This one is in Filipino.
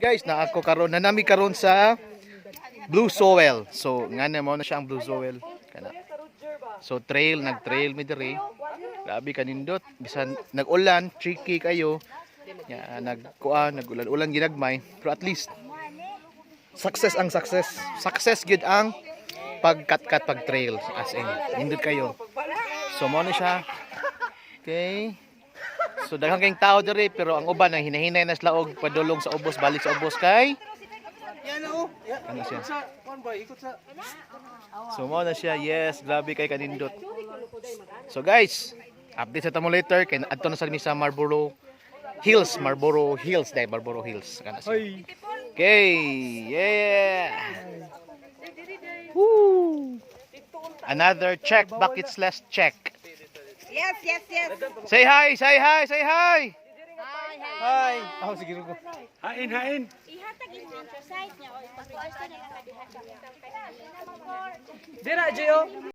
Guys, na ako karon nanami karon sa Blue Soil. So nga na mo na siya ang Blue Soil kana. So nag-trail mi diri. Grabe kanindot bisan nag-ulan, tricky kayo. Ya nag-ulan ginagmay, pero at least success ang success. Success gid ang pag-cut pag-trail as in. Nindot kayo. So mo na siya. Okay. So daghang kayong tao diri pero ang uban ang hinahinay na sila og padulong sa ubos balik sa ubos kay yan o. Ano siya? So mo na siya. Yes, grabe kay kanindot. So guys, update sa tamo later kay adto na sa mi sa Marlboro Hills dai Marlboro Hills kana siya. Okay, yeah. Woo. Another check bucket slash check. Yes. Say hi. Hi. Ako sige ko. Hain. Ihatag yung exercise niya o ipag-register na lang kadihatag. Dira, Gio.